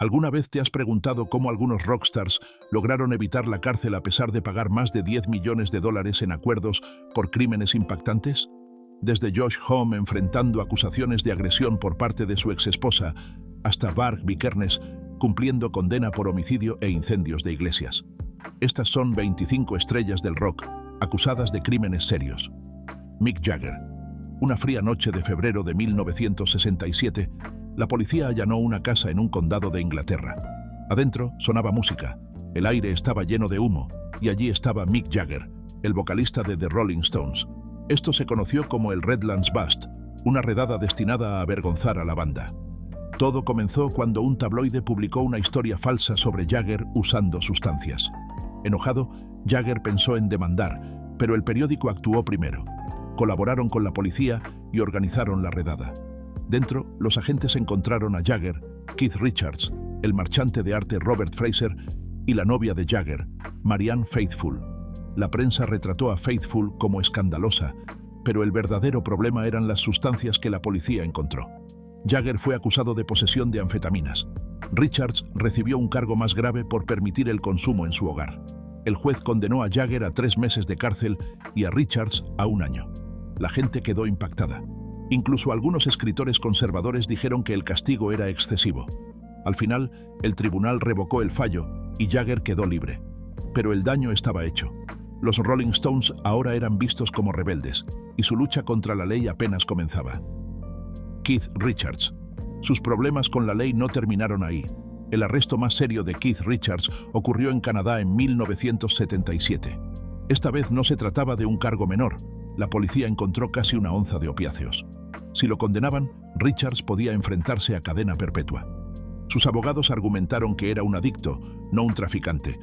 ¿Alguna vez te has preguntado cómo algunos rockstars lograron evitar la cárcel a pesar de pagar más de 10 millones de dólares en acuerdos por crímenes impactantes? Desde Josh Homme enfrentando acusaciones de agresión por parte de su exesposa, hasta Barb Vikernes cumpliendo condena por homicidio e incendios de iglesias. Estas son 25 estrellas del rock, acusadas de crímenes serios. Mick Jagger. Una fría noche de febrero de 1967, la policía allanó una casa en un condado de Inglaterra. Adentro sonaba música, el aire estaba lleno de humo, y allí estaba Mick Jagger, el vocalista de The Rolling Stones. Esto se conoció como el Redlands Bust, una redada destinada a avergonzar a la banda. Todo comenzó cuando un tabloide publicó una historia falsa sobre Jagger usando sustancias. Enojado, Jagger pensó en demandar, pero el periódico actuó primero. Colaboraron con la policía y organizaron la redada. Dentro, los agentes encontraron a Jagger, Keith Richards, el marchante de arte Robert Fraser y la novia de Jagger, Marianne Faithfull. La prensa retrató a Faithfull como escandalosa, pero el verdadero problema eran las sustancias que la policía encontró. Jagger fue acusado de posesión de anfetaminas. Richards recibió un cargo más grave por permitir el consumo en su hogar. El juez condenó a Jagger a 3 meses de cárcel y a Richards a 1 año. La gente quedó impactada. Incluso algunos escritores conservadores dijeron que el castigo era excesivo. Al final, el tribunal revocó el fallo y Jagger quedó libre. Pero el daño estaba hecho. Los Rolling Stones ahora eran vistos como rebeldes y su lucha contra la ley apenas comenzaba. Keith Richards. Sus problemas con la ley no terminaron ahí. El arresto más serio de Keith Richards ocurrió en Canadá en 1977. Esta vez no se trataba de un cargo menor. La policía encontró casi 1 onza de opiáceos. Si lo condenaban, Richards podía enfrentarse a cadena perpetua. Sus abogados argumentaron que era un adicto, no un traficante.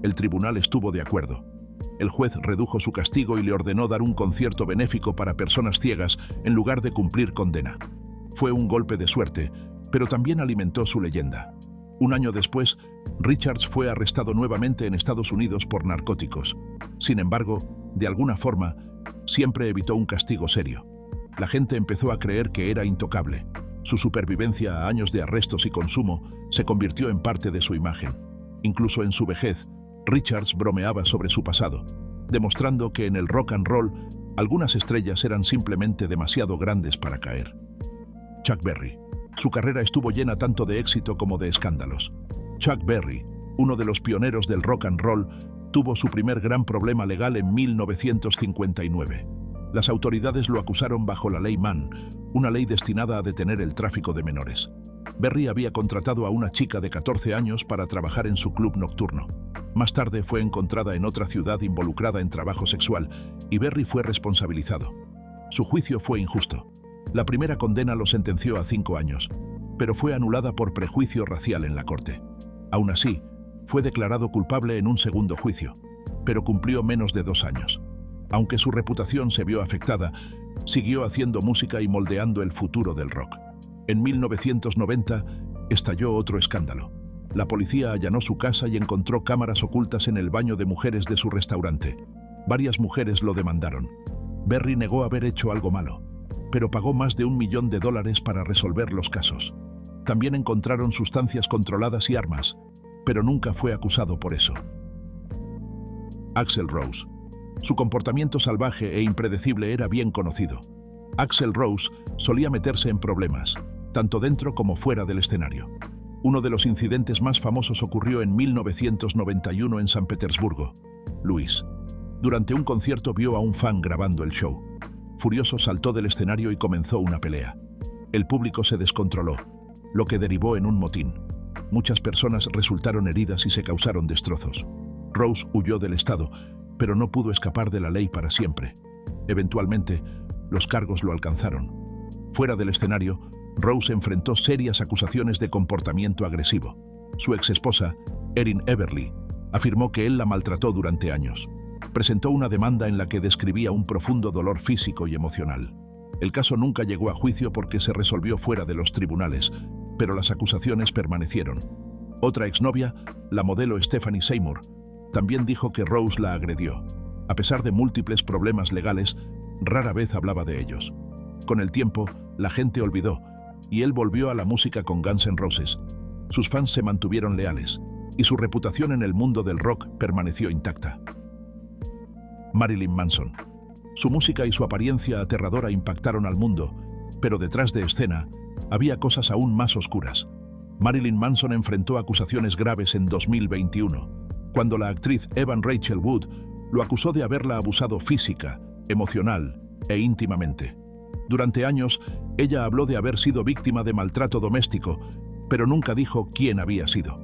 El tribunal estuvo de acuerdo. El juez redujo su castigo y le ordenó dar un concierto benéfico para personas ciegas en lugar de cumplir condena. Fue un golpe de suerte, pero también alimentó su leyenda. 1 año después, Richards fue arrestado nuevamente en Estados Unidos por narcóticos. Sin embargo, de alguna forma, siempre evitó un castigo serio. La gente empezó a creer que era intocable. Su supervivencia a años de arrestos y consumo se convirtió en parte de su imagen. Incluso en su vejez, Richards bromeaba sobre su pasado, demostrando que en el rock and roll algunas estrellas eran simplemente demasiado grandes para caer. Chuck Berry. Su carrera estuvo llena tanto de éxito como de escándalos. Chuck Berry, uno de los pioneros del rock and roll, tuvo su primer gran problema legal en 1959. Las autoridades lo acusaron bajo la ley Mann, una ley destinada a detener el tráfico de menores. Berry había contratado a una chica de 14 años para trabajar en su club nocturno. Más tarde fue encontrada en otra ciudad involucrada en trabajo sexual y Berry fue responsabilizado. Su juicio fue injusto. La primera condena lo sentenció a 5 años, pero fue anulada por prejuicio racial en la corte. Aún así, fue declarado culpable en un segundo juicio, pero cumplió menos de 2 años. Aunque su reputación se vio afectada, siguió haciendo música y moldeando el futuro del rock. En 1990, estalló otro escándalo. La policía allanó su casa y encontró cámaras ocultas en el baño de mujeres de su restaurante. Varias mujeres lo demandaron. Berry negó haber hecho algo malo, pero pagó más de $1 millón para resolver los casos. También encontraron sustancias controladas y armas, pero nunca fue acusado por eso. Axl Rose. Su comportamiento salvaje e impredecible era bien conocido. Axl Rose solía meterse en problemas, tanto dentro como fuera del escenario. Uno de los incidentes más famosos ocurrió en 1991 en San Petersburgo. Luis. Durante un concierto vio a un fan grabando el show. Furioso saltó del escenario y comenzó una pelea. El público se descontroló, lo que derivó en un motín. Muchas personas resultaron heridas y se causaron destrozos. Rose huyó del estado, pero no pudo escapar de la ley para siempre. Eventualmente, los cargos lo alcanzaron. Fuera del escenario, Rose enfrentó serias acusaciones de comportamiento agresivo. Su exesposa, Erin Everly, afirmó que él la maltrató durante años. Presentó una demanda en la que describía un profundo dolor físico y emocional. El caso nunca llegó a juicio porque se resolvió fuera de los tribunales, pero las acusaciones permanecieron. Otra exnovia, la modelo Stephanie Seymour, también dijo que Rose la agredió. A pesar de múltiples problemas legales, rara vez hablaba de ellos. Con el tiempo, la gente olvidó, y él volvió a la música con Guns N' Roses. sus fans se mantuvieron leales y su reputación en el mundo del rock permaneció intacta. Marilyn Manson. Su música y su apariencia aterradora impactaron al mundo, pero detrás de escena había cosas aún más oscuras. Marilyn Manson enfrentó acusaciones graves en 2021, cuando la actriz Evan Rachel Wood lo acusó de haberla abusado física, emocional e íntimamente. Durante años, ella habló de haber sido víctima de maltrato doméstico, pero nunca dijo quién había sido.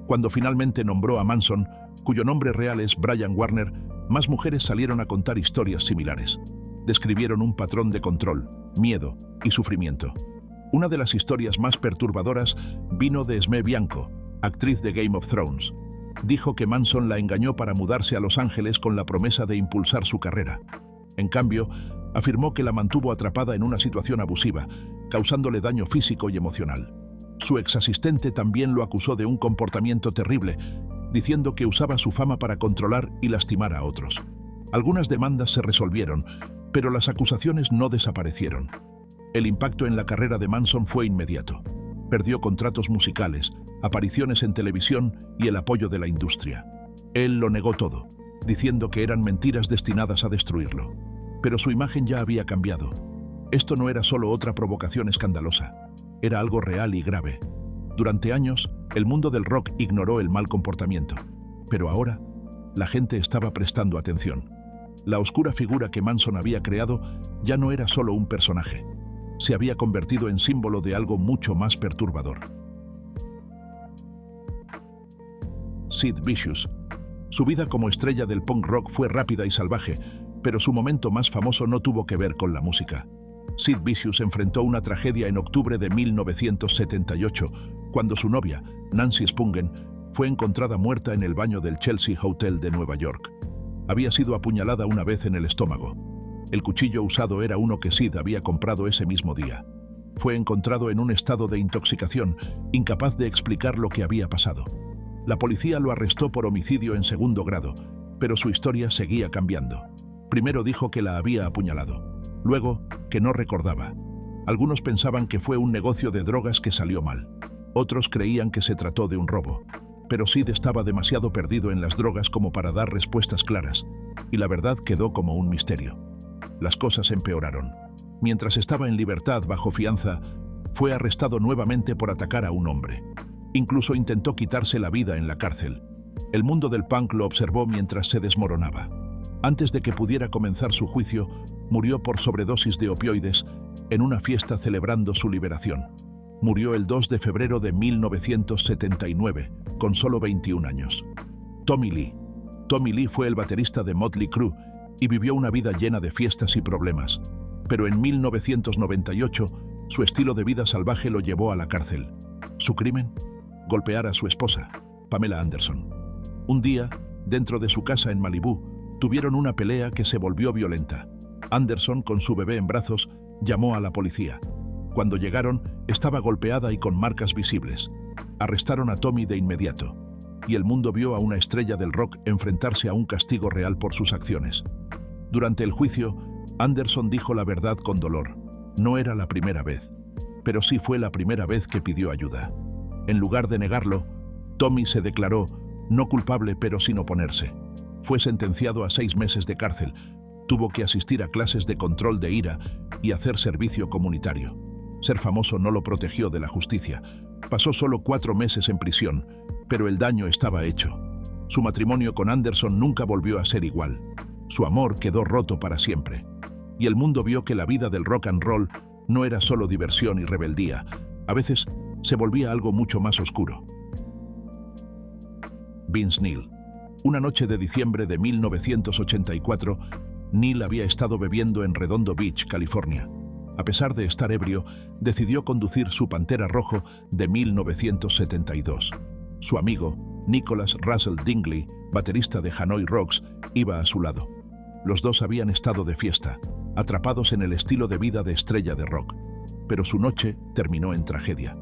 Cuando finalmente nombró a Manson, cuyo nombre real es Brian Warner, más mujeres salieron a contar historias similares. Describieron un patrón de control, miedo y sufrimiento. Una de las historias más perturbadoras vino de Esme Bianco, actriz de Game of Thrones. Dijo que Manson la engañó para mudarse a Los Ángeles con la promesa de impulsar su carrera. En cambio, afirmó que la mantuvo atrapada en una situación abusiva, causándole daño físico y emocional. Su exasistente también lo acusó de un comportamiento terrible, diciendo que usaba su fama para controlar y lastimar a otros. Algunas demandas se resolvieron, pero las acusaciones no desaparecieron. El impacto en la carrera de Manson fue inmediato. Perdió contratos musicales, apariciones en televisión y el apoyo de la industria. Él lo negó todo, diciendo que eran mentiras destinadas a destruirlo. Pero su imagen ya había cambiado. Esto no era solo otra provocación escandalosa, era algo real y grave. Durante años, el mundo del rock ignoró el mal comportamiento, pero ahora, la gente estaba prestando atención. La oscura figura que Manson había creado ya no era solo un personaje. Se había convertido en símbolo de algo mucho más perturbador. Sid Vicious. Su vida como estrella del punk rock fue rápida y salvaje, pero su momento más famoso no tuvo que ver con la música. Sid Vicious enfrentó una tragedia en octubre de 1978, cuando su novia, Nancy Spungen, fue encontrada muerta en el baño del Chelsea Hotel de Nueva York. Había sido apuñalada una vez en el estómago. El cuchillo usado era uno que Sid había comprado ese mismo día. Fue encontrado en un estado de intoxicación, incapaz de explicar lo que había pasado. La policía lo arrestó por homicidio en segundo grado, pero su historia seguía cambiando. Primero dijo que la había apuñalado, luego que no recordaba. Algunos pensaban que fue un negocio de drogas que salió mal. Otros creían que se trató de un robo. Pero Sid estaba demasiado perdido en las drogas como para dar respuestas claras, y la verdad quedó como un misterio. Las cosas empeoraron. Mientras estaba en libertad bajo fianza, fue arrestado nuevamente por atacar a un hombre. Incluso intentó quitarse la vida en la cárcel. El mundo del punk lo observó mientras se desmoronaba. Antes de que pudiera comenzar su juicio, murió por sobredosis de opioides en una fiesta celebrando su liberación. Murió el 2 de febrero de 1979, con solo 21 años. Tommy Lee. Tommy Lee fue el baterista de Motley Crue y vivió una vida llena de fiestas y problemas. Pero en 1998, su estilo de vida salvaje lo llevó a la cárcel. ¿Su crimen? Golpear a su esposa, Pamela Anderson. Un día, dentro de su casa en Malibú, tuvieron una pelea que se volvió violenta. Anderson, con su bebé en brazos, llamó a la policía. Cuando llegaron, estaba golpeada y con marcas visibles. Arrestaron a Tommy de inmediato, y el mundo vio a una estrella del rock enfrentarse a un castigo real por sus acciones. Durante el juicio, Anderson dijo la verdad con dolor. No era la primera vez, pero sí fue la primera vez que pidió ayuda. En lugar de negarlo, Tommy se declaró no culpable pero sin oponerse. Fue sentenciado a 6 meses de cárcel, tuvo que asistir a clases de control de ira y hacer servicio comunitario. Ser famoso no lo protegió de la justicia. Pasó solo 4 meses en prisión, pero el daño estaba hecho. Su matrimonio con Anderson nunca volvió a ser igual. Su amor quedó roto para siempre. Y el mundo vio que la vida del rock and roll no era solo diversión y rebeldía. A veces se volvía algo mucho más oscuro. Vince Neil. Una noche de diciembre de 1984, Neil había estado bebiendo en Redondo Beach, California. A pesar de estar ebrio, decidió conducir su Pantera Rojo de 1972. Su amigo, Nicholas Russell Dingley, baterista de Hanoi Rocks, iba a su lado. Los dos habían estado de fiesta, atrapados en el estilo de vida de estrella de rock. Pero su noche terminó en tragedia.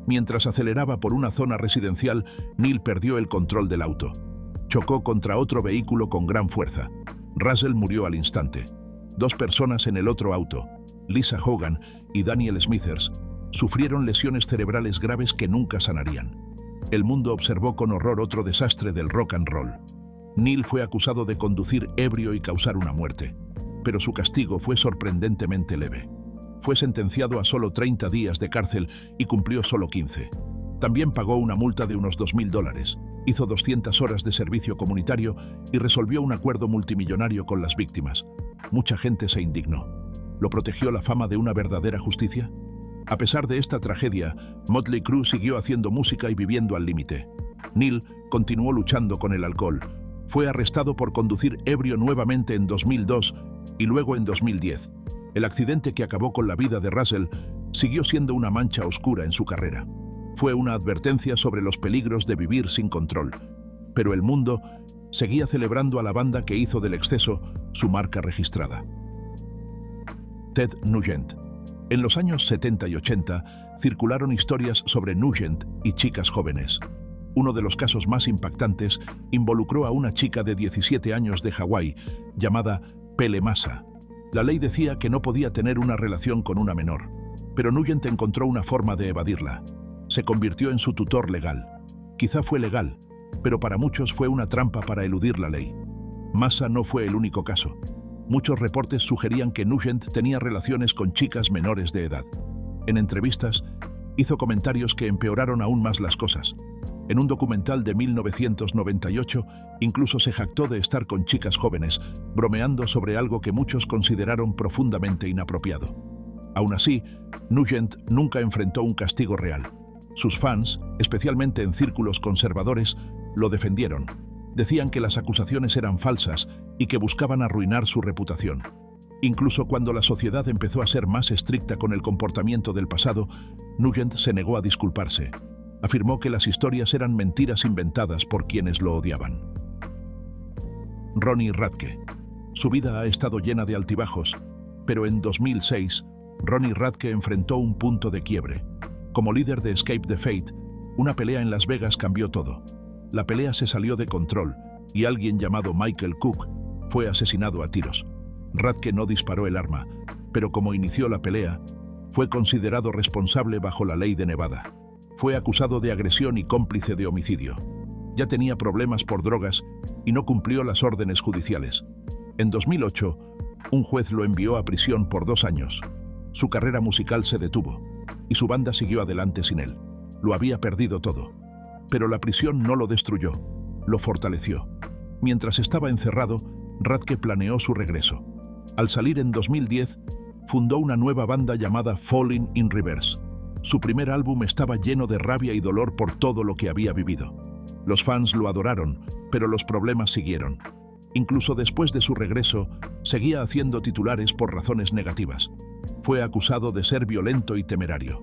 Mientras aceleraba por una zona residencial, Neil perdió el control del auto. Chocó contra otro vehículo con gran fuerza. Russell murió al instante. 2 personas en el otro auto, Lisa Hogan y Daniel Smithers, sufrieron lesiones cerebrales graves que nunca sanarían. el mundo observó con horror otro desastre del rock and roll. Neil fue acusado de conducir ebrio y causar una muerte, pero su castigo fue sorprendentemente leve. Fue sentenciado a solo 30 días de cárcel y cumplió solo 15. También pagó una multa de unos $2.000, hizo 200 horas de servicio comunitario y resolvió un acuerdo multimillonario con las víctimas. Mucha gente se indignó. ¿Lo protegió la fama de una verdadera justicia? A pesar de esta tragedia, Mötley Crüe siguió haciendo música y viviendo al límite. Neil continuó luchando con el alcohol. Fue arrestado por conducir ebrio nuevamente en 2002 y luego en 2010. El accidente que acabó con la vida de Russell siguió siendo una mancha oscura en su carrera. Fue una advertencia sobre los peligros de vivir sin control. Pero el mundo seguía celebrando a la banda que hizo del exceso su marca registrada. Ted Nugent. En los años 70 y 80 circularon historias sobre Nugent y chicas jóvenes. Uno de los casos más impactantes involucró a una chica de 17 años de Hawái llamada Pele Massa. La ley decía que no podía tener una relación con una menor, pero Nugent encontró una forma de evadirla. Se convirtió en su tutor legal. Quizá fue legal, pero para muchos fue una trampa para eludir la ley. Massa no fue el único caso. Muchos reportes sugerían que Nugent tenía relaciones con chicas menores de edad. En entrevistas, hizo comentarios que empeoraron aún más las cosas. En un documental de 1998, incluso se jactó de estar con chicas jóvenes, bromeando sobre algo que muchos consideraron profundamente inapropiado. Aún así, Nugent nunca enfrentó un castigo real. Sus fans, especialmente en círculos conservadores, lo defendieron. Decían que las acusaciones eran falsas y que buscaban arruinar su reputación. Incluso cuando la sociedad empezó a ser más estricta con el comportamiento del pasado, Nugent se negó a disculparse. Afirmó que las historias eran mentiras inventadas por quienes lo odiaban. Ronnie Radke. Su vida ha estado llena de altibajos, pero en 2006, Ronnie Radke enfrentó un punto de quiebre. Como líder de Escape the Fate, una pelea en Las Vegas cambió todo. La pelea se salió de control y alguien llamado Michael Cook fue asesinado a tiros. Radke no disparó el arma, pero como inició la pelea, fue considerado responsable bajo la ley de Nevada. Fue acusado de agresión y cómplice de homicidio. Ya tenía problemas por drogas y no cumplió las órdenes judiciales. En 2008, un juez lo envió a prisión por 2 años. Su carrera musical se detuvo y su banda siguió adelante sin él. Lo había perdido todo. Pero la prisión no lo destruyó, lo fortaleció. Mientras estaba encerrado, Radke planeó su regreso. Al salir en 2010, fundó una nueva banda llamada Falling in Reverse. Su primer álbum estaba lleno de rabia y dolor por todo lo que había vivido. Los fans lo adoraron, pero los problemas siguieron. Incluso después de su regreso, seguía haciendo titulares por razones negativas. Fue acusado de ser violento y temerario.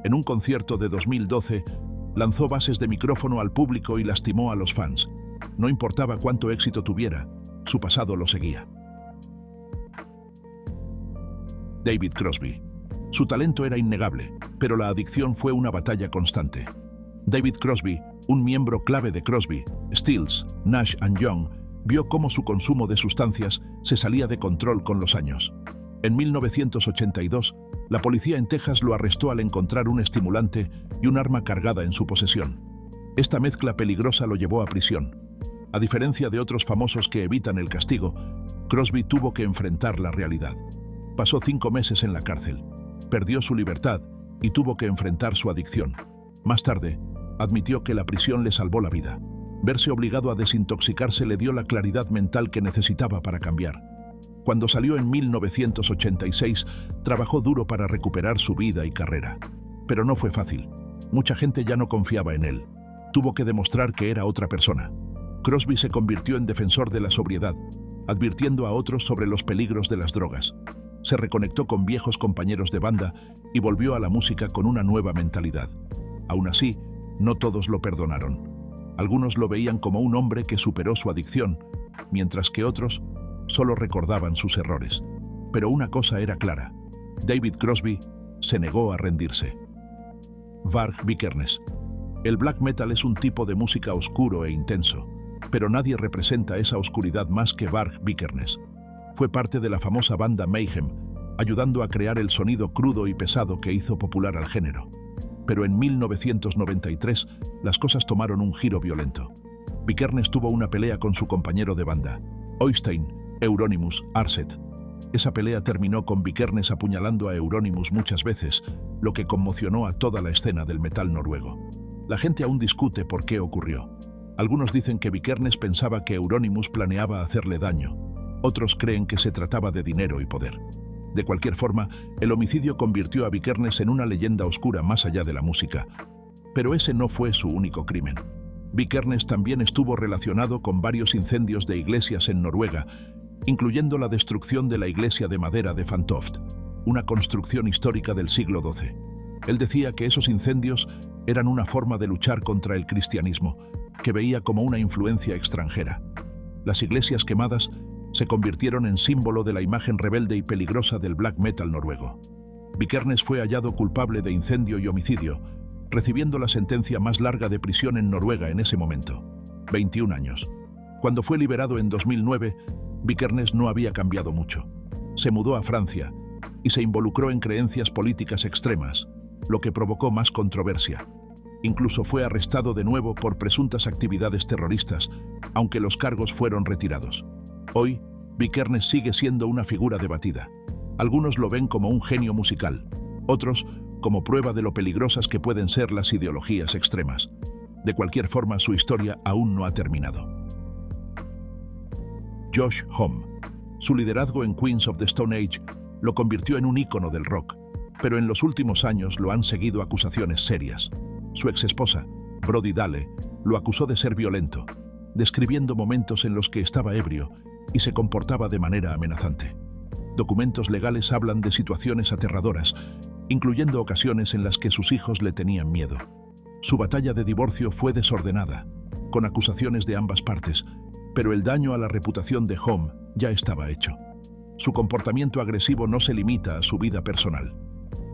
En un concierto de 2012, lanzó bases de micrófono al público y lastimó a los fans. No importaba cuánto éxito tuviera, su pasado lo seguía. David Crosby. Su talento era innegable, pero la adicción fue una batalla constante. David Crosby, un miembro clave de Crosby, Stills, Nash & Young, vio cómo su consumo de sustancias se salía de control con los años. En 1982, la policía en Texas lo arrestó al encontrar un estimulante y un arma cargada en su posesión. Esta mezcla peligrosa lo llevó a prisión. A diferencia de otros famosos que evitan el castigo, Crosby tuvo que enfrentar la realidad. Pasó 5 meses en la cárcel, perdió su libertad y tuvo que enfrentar su adicción. Más tarde, admitió que la prisión le salvó la vida. Verse obligado a desintoxicarse le dio la claridad mental que necesitaba para cambiar. Cuando salió en 1986, trabajó duro para recuperar su vida y carrera. Pero no fue fácil. Mucha gente ya no confiaba en él. Tuvo que demostrar que era otra persona. Crosby se convirtió en defensor de la sobriedad, advirtiendo a otros sobre los peligros de las drogas. Se reconectó con viejos compañeros de banda y volvió a la música con una nueva mentalidad. Aún así, no todos lo perdonaron. Algunos lo veían como un hombre que superó su adicción, mientras que otros solo recordaban sus errores. Pero una cosa era clara: David Crosby se negó a rendirse. Varg Vikernes. El black metal es un tipo de música oscuro e intenso, pero nadie representa esa oscuridad más que Varg Vikernes. Fue parte de la famosa banda Mayhem, ayudando a crear el sonido crudo y pesado que hizo popular al género. Pero en 1993 las cosas tomaron un giro violento. Vikernes tuvo una pelea con su compañero de banda, Øystein Euronymous Arset. Esa pelea terminó con Vikernes apuñalando a Euronymous muchas veces, lo que conmocionó a toda la escena del metal noruego. La gente aún discute por qué ocurrió. Algunos dicen que Vikernes pensaba que Euronymous planeaba hacerle daño. Otros creen que se trataba de dinero y poder. De cualquier forma, el homicidio convirtió a Vikernes en una leyenda oscura más allá de la música. Pero ese no fue su único crimen. Vikernes también estuvo relacionado con varios incendios de iglesias en Noruega, incluyendo la destrucción de la iglesia de madera de Fantoft, una construcción histórica del siglo XII. Él decía que esos incendios eran una forma de luchar contra el cristianismo, que veía como una influencia extranjera. Las iglesias quemadas se convirtieron en símbolo de la imagen rebelde y peligrosa del black metal noruego. Vikernes fue hallado culpable de incendio y homicidio, recibiendo la sentencia más larga de prisión en Noruega en ese momento, 21 años. Cuando fue liberado en 2009, Vikernes no había cambiado mucho. Se mudó a Francia y se involucró en creencias políticas extremas, lo que provocó más controversia. Incluso fue arrestado de nuevo por presuntas actividades terroristas, aunque los cargos fueron retirados. Hoy, Vikernes sigue siendo una figura debatida. Algunos lo ven como un genio musical, otros como prueba de lo peligrosas que pueden ser las ideologías extremas. De cualquier forma, su historia aún no ha terminado. Josh Homme. Su liderazgo en Queens of the Stone Age lo convirtió en un ícono del rock, pero en los últimos años lo han seguido acusaciones serias. Su exesposa, Brody Dalle, lo acusó de ser violento, describiendo momentos en los que estaba ebrio y se comportaba de manera amenazante. Documentos legales hablan de situaciones aterradoras, incluyendo ocasiones en las que sus hijos le tenían miedo. Su batalla de divorcio fue desordenada, con acusaciones de ambas partes, pero el daño a la reputación de Homme ya estaba hecho. Su comportamiento agresivo no se limita a su vida personal.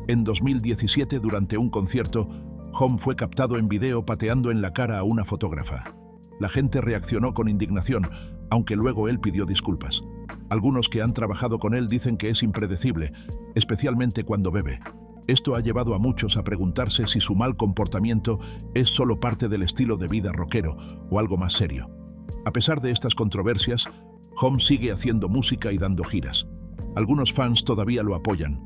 En 2017, durante un concierto, Homme fue captado en video pateando en la cara a una fotógrafa. La gente reaccionó con indignación, aunque luego él pidió disculpas. Algunos que han trabajado con él dicen que es impredecible, especialmente cuando bebe. Esto ha llevado a muchos a preguntarse si su mal comportamiento es solo parte del estilo de vida rockero o algo más serio. A pesar de estas controversias, Homme sigue haciendo música y dando giras. Algunos fans todavía lo apoyan,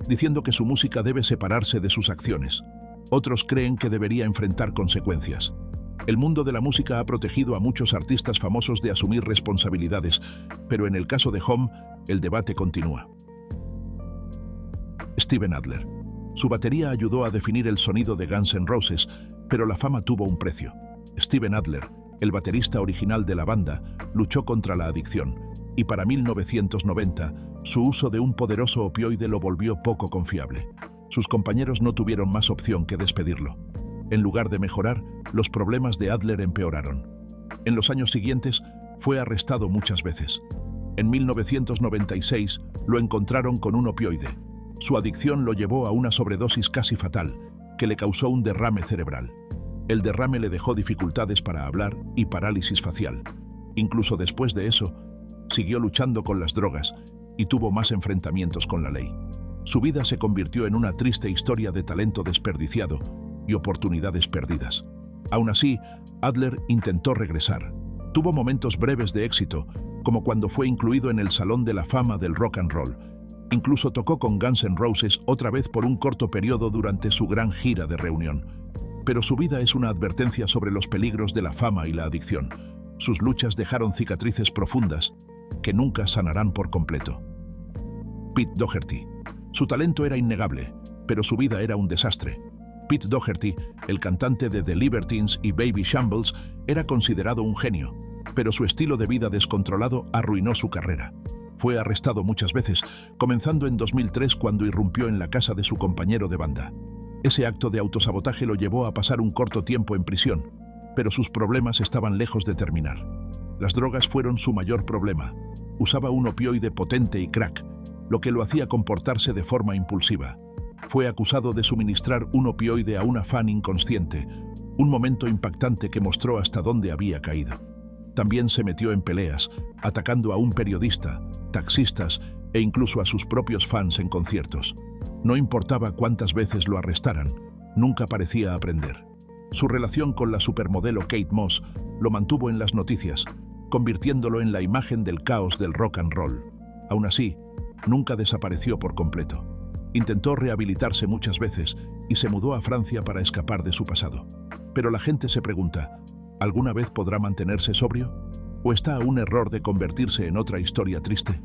diciendo que su música debe separarse de sus acciones. Otros creen que debería enfrentar consecuencias. El mundo de la música ha protegido a muchos artistas famosos de asumir responsabilidades, pero en el caso de Homme, el debate continúa. Steven Adler. Su batería ayudó a definir el sonido de Guns N' Roses, pero la fama tuvo un precio. Steven Adler, el baterista original de la banda, luchó contra la adicción, y para 1990, su uso de un poderoso opioide lo volvió poco confiable. Sus compañeros no tuvieron más opción que despedirlo. En lugar de mejorar, los problemas de Adler empeoraron. En los años siguientes, fue arrestado muchas veces. En 1996, lo encontraron con un opioide. Su adicción lo llevó a una sobredosis casi fatal, que le causó un derrame cerebral. El derrame le dejó dificultades para hablar y parálisis facial. Incluso después de eso, siguió luchando con las drogas y tuvo más enfrentamientos con la ley. Su vida se convirtió en una triste historia de talento desperdiciado y oportunidades perdidas. Aún así, Adler intentó regresar. Tuvo momentos breves de éxito, como cuando fue incluido en el Salón de la Fama del Rock and Roll. Incluso tocó con Guns N' Roses otra vez por un corto periodo durante su gran gira de reunión. Pero su vida es una advertencia sobre los peligros de la fama y la adicción. Sus luchas dejaron cicatrices profundas que nunca sanarán por completo. Pete Doherty. Su talento era innegable, pero su vida era un desastre. Pete Doherty, el cantante de The Libertines y Baby Shambles, era considerado un genio, pero su estilo de vida descontrolado arruinó su carrera. Fue arrestado muchas veces, comenzando en 2003 cuando irrumpió en la casa de su compañero de banda. Ese acto de autosabotaje lo llevó a pasar un corto tiempo en prisión, pero sus problemas estaban lejos de terminar. Las drogas fueron su mayor problema. Usaba un opioide potente y crack, lo que lo hacía comportarse de forma impulsiva. Fue acusado de suministrar un opioide a una fan inconsciente, un momento impactante que mostró hasta dónde había caído. También se metió en peleas, atacando a un periodista, taxistas e incluso a sus propios fans en conciertos. No importaba cuántas veces lo arrestaran, Nunca parecía aprender. Su relación con la supermodelo Kate Moss lo mantuvo en las noticias, convirtiéndolo en la imagen del caos del rock and roll. Aún así, nunca desapareció por completo. Intentó rehabilitarse muchas veces y se mudó a Francia para escapar de su pasado. Pero la gente se pregunta, ¿alguna vez podrá mantenerse sobrio? ¿O está a un error de convertirse en otra historia triste?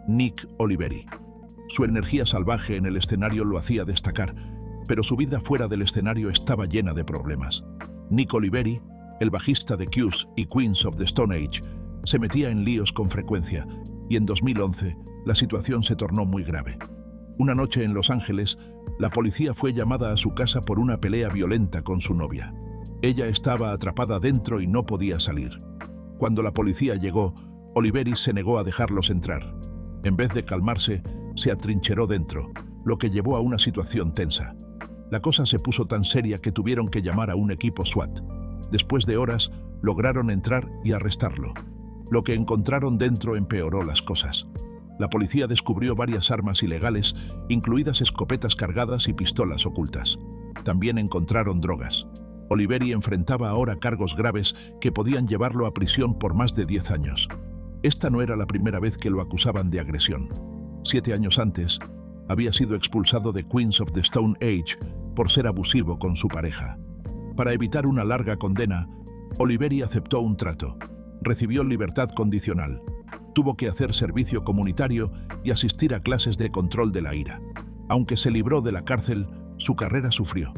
Nick Oliveri. Su energía salvaje en el escenario lo hacía destacar, pero su vida fuera del escenario estaba llena de problemas. Nick Oliveri, el bajista de Kiss y Queens of the Stone Age, se metía en líos con frecuencia, y en 2011 la situación se tornó muy grave. Una noche en Los Ángeles, la policía fue llamada a su casa por una pelea violenta con su novia. Ella estaba atrapada dentro y no podía salir. Cuando la policía llegó, Oliveri se negó a dejarlos entrar. En vez de calmarse, se atrincheró dentro, lo que llevó a una situación tensa. La cosa se puso tan seria que tuvieron que llamar a un equipo SWAT. Después de horas, lograron entrar y arrestarlo. Lo que encontraron dentro empeoró las cosas. La policía descubrió varias armas ilegales, incluidas escopetas cargadas y pistolas ocultas. También encontraron drogas. Oliveri enfrentaba ahora cargos graves que podían llevarlo a prisión por más de 10 años. Esta no era la primera vez que lo acusaban de agresión. 7 años antes, había sido expulsado de Queens of the Stone Age por ser abusivo con su pareja. Para evitar una larga condena, Oliveri aceptó un trato. Recibió libertad condicional. Tuvo que hacer servicio comunitario y asistir a clases de control de la ira. Aunque se libró de la cárcel, su carrera sufrió.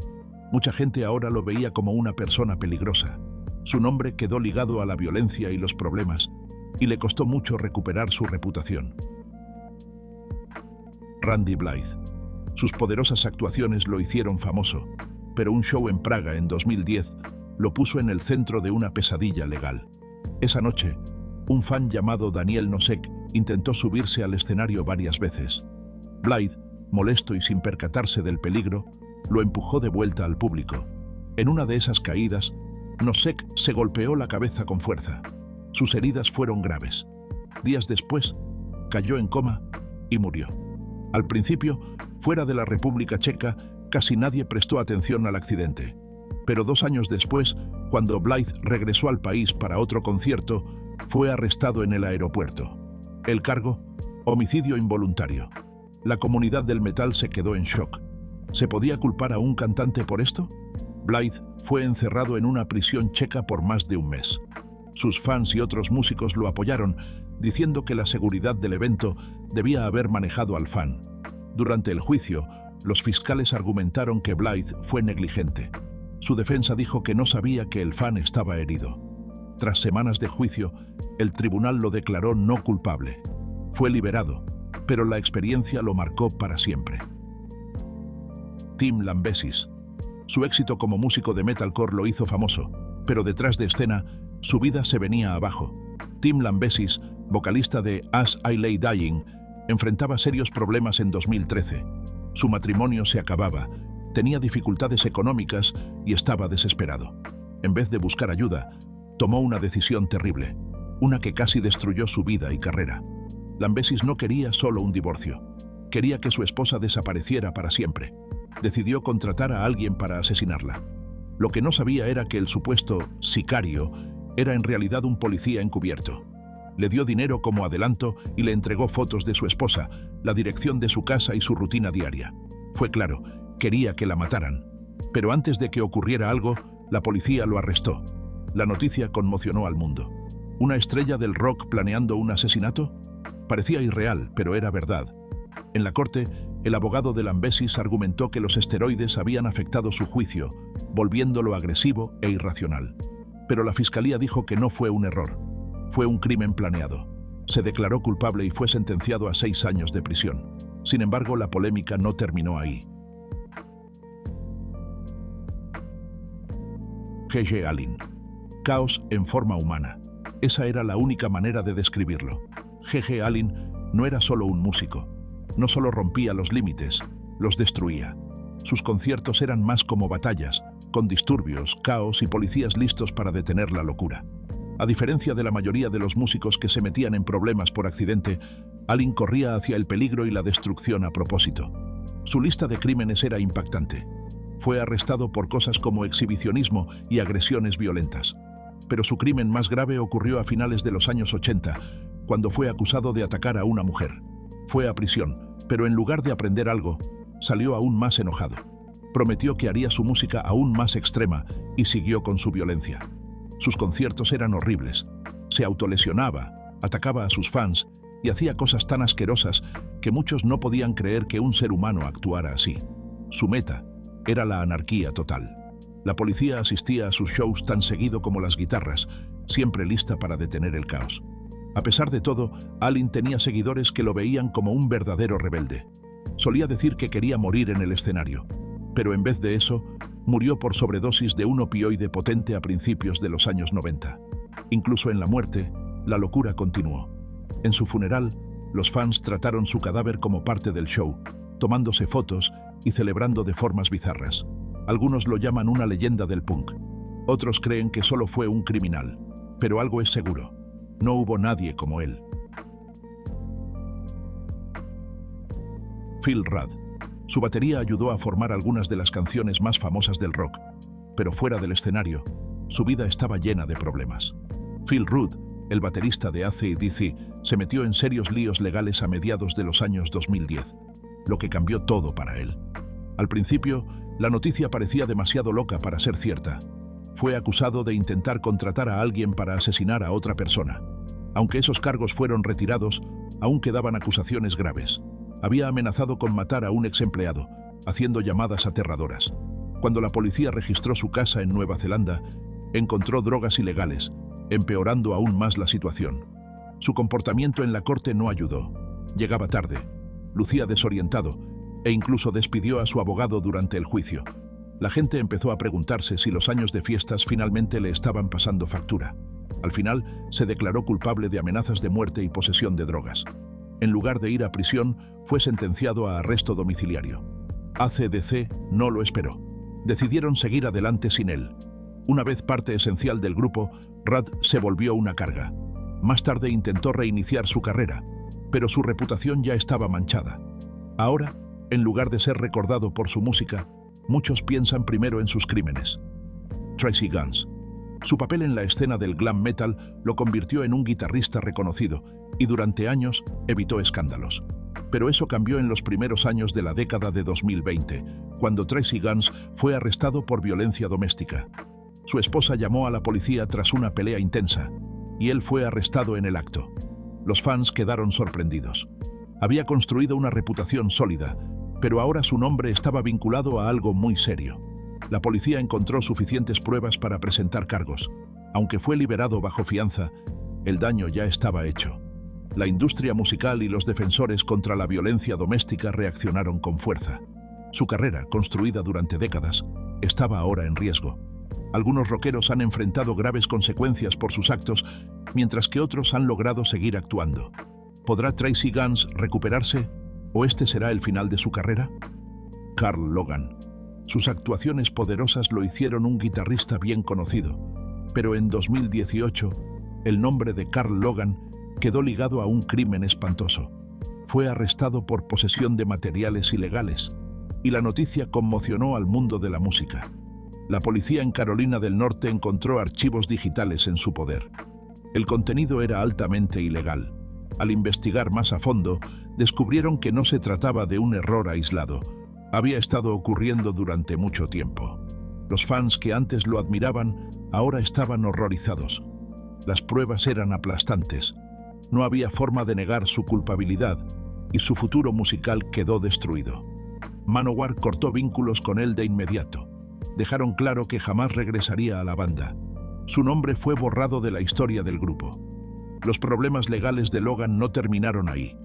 Mucha gente ahora lo veía como una persona peligrosa. Su nombre quedó ligado a la violencia y los problemas, y le costó mucho recuperar su reputación. Randy Blythe. Sus poderosas actuaciones lo hicieron famoso, pero un show en Praga en 2010 lo puso en el centro de una pesadilla legal. Esa noche, un fan llamado Daniel Nosek intentó subirse al escenario varias veces. Blythe, molesto y sin percatarse del peligro, lo empujó de vuelta al público. En una de esas caídas, Nosek se golpeó la cabeza con fuerza. Sus heridas fueron graves. Días después, cayó en coma y murió. Al principio, fuera de la República Checa, casi nadie prestó atención al accidente. Pero 2 años después, cuando Blythe regresó al país para otro concierto, fue arrestado en el aeropuerto. El cargo: homicidio involuntario. La comunidad del metal se quedó en shock. ¿Se podía culpar a un cantante por esto? Blythe fue encerrado en una prisión checa por más de un mes. Sus fans y otros músicos lo apoyaron, diciendo que la seguridad del evento debía haber manejado al fan. Durante el juicio, los fiscales argumentaron que Blythe fue negligente. Su defensa dijo que no sabía que el fan estaba herido. Tras semanas de juicio, el tribunal lo declaró no culpable. Fue liberado, pero la experiencia lo marcó para siempre. Tim Lambesis. Su éxito como músico de metalcore lo hizo famoso, pero detrás de escena, su vida se venía abajo. Tim Lambesis, vocalista de As I Lay Dying, enfrentaba serios problemas en 2013. Su matrimonio se acababa, tenía dificultades económicas y estaba desesperado. En vez de buscar ayuda, tomó una decisión terrible, una que casi destruyó su vida y carrera. Lambesis no quería solo un divorcio, quería que su esposa desapareciera para siempre. Decidió contratar a alguien para asesinarla. Lo que no sabía era que el supuesto sicario era en realidad un policía encubierto. Le dio dinero como adelanto y le entregó fotos de su esposa, la dirección de su casa y su rutina diaria. Fue claro, quería que la mataran. Pero antes de que ocurriera algo, la policía lo arrestó. La noticia conmocionó al mundo. ¿Una estrella del rock planeando un asesinato? Parecía irreal, pero era verdad. En la corte, el abogado de Lambesis argumentó que los esteroides habían afectado su juicio, volviéndolo agresivo e irracional. Pero la fiscalía dijo que no fue un error. Fue un crimen planeado. Se declaró culpable y fue sentenciado a 6 años de prisión. Sin embargo, la polémica no terminó ahí. G.G. Allin. Caos en forma humana. Esa era la única manera de describirlo. G.G. Allin no era solo un músico. No solo rompía los límites, los destruía. Sus conciertos eran más como batallas, con disturbios, caos y policías listos para detener la locura. A diferencia de la mayoría de los músicos que se metían en problemas por accidente, Allin corría hacia el peligro y la destrucción a propósito. Su lista de crímenes era impactante. Fue arrestado por cosas como exhibicionismo y agresiones violentas. Pero su crimen más grave ocurrió a finales de los años 80, cuando fue acusado de atacar a una mujer. Fue a prisión, pero en lugar de aprender algo, salió aún más enojado. Prometió que haría su música aún más extrema y siguió con su violencia. Sus conciertos eran horribles. Se autolesionaba, atacaba a sus fans y hacía cosas tan asquerosas que muchos no podían creer que un ser humano actuara así. Su meta era la anarquía total. La policía asistía a sus shows tan seguido como las guitarras, siempre lista para detener el caos. A pesar de todo, Allin tenía seguidores que lo veían como un verdadero rebelde. Solía decir que quería morir en el escenario, pero en vez de eso, murió por sobredosis de un opioide potente a principios de los años 90. Incluso en la muerte, la locura continuó. En su funeral, los fans trataron su cadáver como parte del show, tomándose fotos y celebrando de formas bizarras. Algunos lo llaman una leyenda del punk. Otros creen que solo fue un criminal. Pero algo es seguro: no hubo nadie como él. Phil Rudd. Su batería ayudó a formar algunas de las canciones más famosas del rock, pero fuera del escenario, su vida estaba llena de problemas. Phil Rudd, el baterista de AC/DC, se metió en serios líos legales a mediados de los años 2010, lo que cambió todo para él. Al principio, la noticia parecía demasiado loca para ser cierta. Fue acusado de intentar contratar a alguien para asesinar a otra persona. Aunque esos cargos fueron retirados, aún quedaban acusaciones graves. Había amenazado con matar a un ex empleado, haciendo llamadas aterradoras. Cuando la policía registró su casa en Nueva Zelanda, encontró drogas ilegales, empeorando aún más la situación. Su comportamiento en la corte no ayudó. Llegaba tarde, lucía desorientado e incluso despidió a su abogado durante el juicio. La gente empezó a preguntarse si los años de fiestas finalmente le estaban pasando factura. Al final, se declaró culpable de amenazas de muerte y posesión de drogas. En lugar de ir a prisión, fue sentenciado a arresto domiciliario. AC/DC no lo esperó. Decidieron seguir adelante sin él. Una vez parte esencial del grupo, Rudd se volvió una carga. Más tarde intentó reiniciar su carrera, pero su reputación ya estaba manchada. Ahora, en lugar de ser recordado por su música, muchos piensan primero en sus crímenes. Tracii Guns. Su papel en la escena del glam metal lo convirtió en un guitarrista reconocido y durante años evitó escándalos. Pero eso cambió en los primeros años de la década de 2020, cuando Tracii Guns fue arrestado por violencia doméstica. Su esposa llamó a la policía tras una pelea intensa, y él fue arrestado en el acto. Los fans quedaron sorprendidos. Había construido una reputación sólida, pero ahora su nombre estaba vinculado a algo muy serio. La policía encontró suficientes pruebas para presentar cargos. Aunque fue liberado bajo fianza, el daño ya estaba hecho. La industria musical y los defensores contra la violencia doméstica reaccionaron con fuerza. Su carrera, construida durante décadas, estaba ahora en riesgo. Algunos rockeros han enfrentado graves consecuencias por sus actos, mientras que otros han logrado seguir actuando. ¿Podrá Tracii Guns recuperarse? ¿O este será el final de su carrera? Carl Logan. Sus actuaciones poderosas lo hicieron un guitarrista bien conocido, pero en 2018, el nombre de Carl Logan quedó ligado a un crimen espantoso. Fue arrestado por posesión de materiales ilegales, y la noticia conmocionó al mundo de la música. La policía en Carolina del Norte encontró archivos digitales en su poder. El contenido era altamente ilegal. Al investigar más a fondo, descubrieron que no se trataba de un error aislado. Había estado ocurriendo durante mucho tiempo. Los fans que antes lo admiraban ahora estaban horrorizados. Las pruebas eran aplastantes. No había forma de negar su culpabilidad y su futuro musical quedó destruido. Manowar cortó vínculos con él de inmediato. Dejaron claro que jamás regresaría a la banda. Su nombre fue borrado de la historia del grupo. Los problemas legales de Logan no terminaron ahí.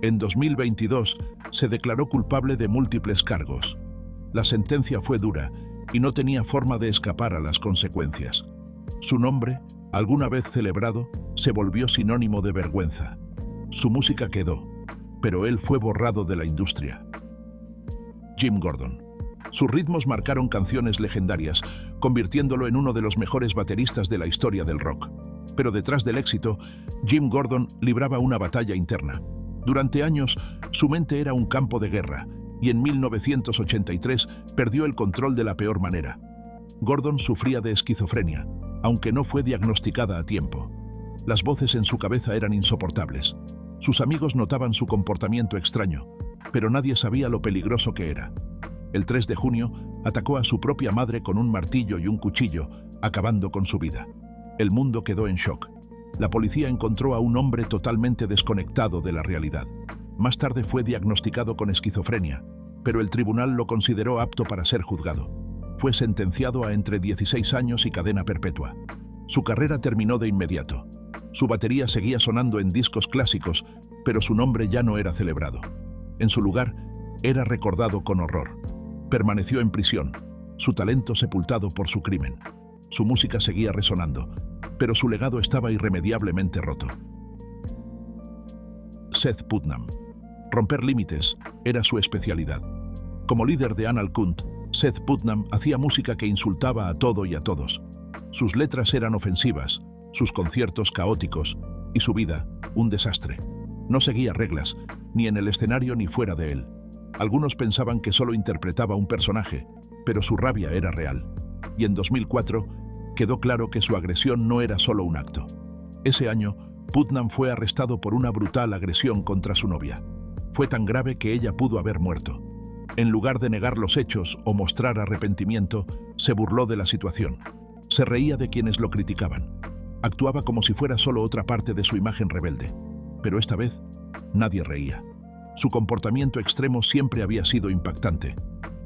En 2022 se declaró culpable de múltiples cargos. La sentencia fue dura y no tenía forma de escapar a las consecuencias. Su nombre, alguna vez celebrado, se volvió sinónimo de vergüenza. Su música quedó, pero él fue borrado de la industria. Jim Gordon. Sus ritmos marcaron canciones legendarias, convirtiéndolo en uno de los mejores bateristas de la historia del rock. Pero detrás del éxito, Jim Gordon libraba una batalla interna. Durante años, su mente era un campo de guerra, y en 1983 perdió el control de la peor manera. Gordon sufría de esquizofrenia, aunque no fue diagnosticada a tiempo. Las voces en su cabeza eran insoportables. Sus amigos notaban su comportamiento extraño, pero nadie sabía lo peligroso que era. El 3 de junio atacó a su propia madre con un martillo y un cuchillo, acabando con su vida. El mundo quedó en shock. La policía encontró a un hombre totalmente desconectado de la realidad. Más tarde fue diagnosticado con esquizofrenia, pero el tribunal lo consideró apto para ser juzgado. Fue sentenciado a entre 16 años y cadena perpetua. Su carrera terminó de inmediato. Su batería seguía sonando en discos clásicos, pero su nombre ya no era celebrado. En su lugar, era recordado con horror. Permaneció en prisión, su talento sepultado por su crimen. Su música seguía resonando, pero su legado estaba irremediablemente roto. Seth Putnam. Romper límites era su especialidad. Como líder de Anal Kunt, Seth Putnam hacía música que insultaba a todo y a todos. Sus letras eran ofensivas, sus conciertos caóticos y su vida un desastre. No seguía reglas, ni en el escenario ni fuera de él. Algunos pensaban que solo interpretaba un personaje, pero su rabia era real. Y en 2004 quedó claro que su agresión no era solo un acto. Ese año, Putnam fue arrestado por una brutal agresión contra su novia. Fue tan grave que ella pudo haber muerto. En lugar de negar los hechos o mostrar arrepentimiento, se burló de la situación. Se reía de quienes lo criticaban. Actuaba como si fuera solo otra parte de su imagen rebelde. Pero esta vez, nadie reía. Su comportamiento extremo siempre había sido impactante,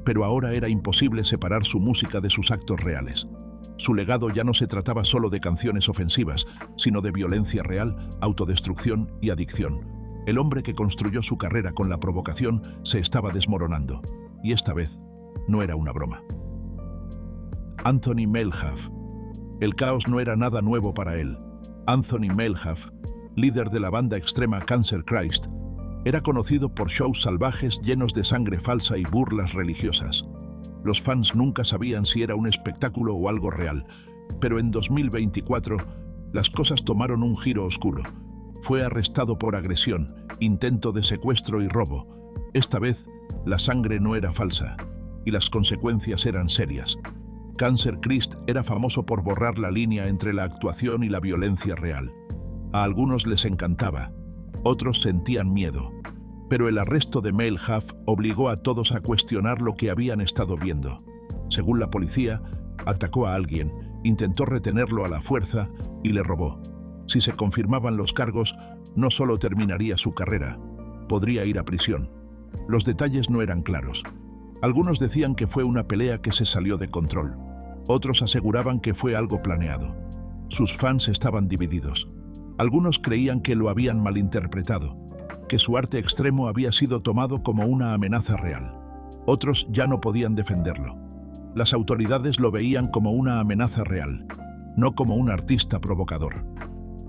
pero ahora era imposible separar su música de sus actos reales. Su legado ya no se trataba solo de canciones ofensivas, sino de violencia real, autodestrucción y adicción. El hombre que construyó su carrera con la provocación se estaba desmoronando, y esta vez no era una broma. Anthony Melhave. El caos no era nada nuevo para él. Anthony Melhave, líder de la banda extrema Cancer Christ, era conocido por shows salvajes llenos de sangre falsa y burlas religiosas. Los fans nunca sabían si era un espectáculo o algo real, pero en 2024 las cosas tomaron un giro oscuro. Fue arrestado por agresión, intento de secuestro y robo. Esta vez, la sangre no era falsa, y las consecuencias eran serias. Cancer Christ era famoso por borrar la línea entre la actuación y la violencia real. A algunos les encantaba, otros sentían miedo. Pero el arresto de Melhave obligó a todos a cuestionar lo que habían estado viendo. Según la policía, atacó a alguien, intentó retenerlo a la fuerza y le robó. Si se confirmaban los cargos, no solo terminaría su carrera, podría ir a prisión. Los detalles no eran claros. Algunos decían que fue una pelea que se salió de control. Otros aseguraban que fue algo planeado. Sus fans estaban divididos. Algunos creían que lo habían malinterpretado, que su arte extremo había sido tomado como una amenaza real. Otros ya no podían defenderlo. Las autoridades lo veían como una amenaza real, no como un artista provocador.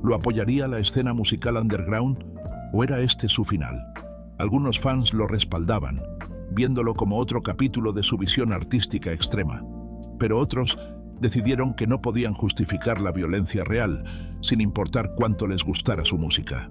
¿Lo apoyaría la escena musical underground o era este su final? Algunos fans lo respaldaban, viéndolo como otro capítulo de su visión artística extrema, pero otros decidieron que no podían justificar la violencia real, sin importar cuánto les gustara su música.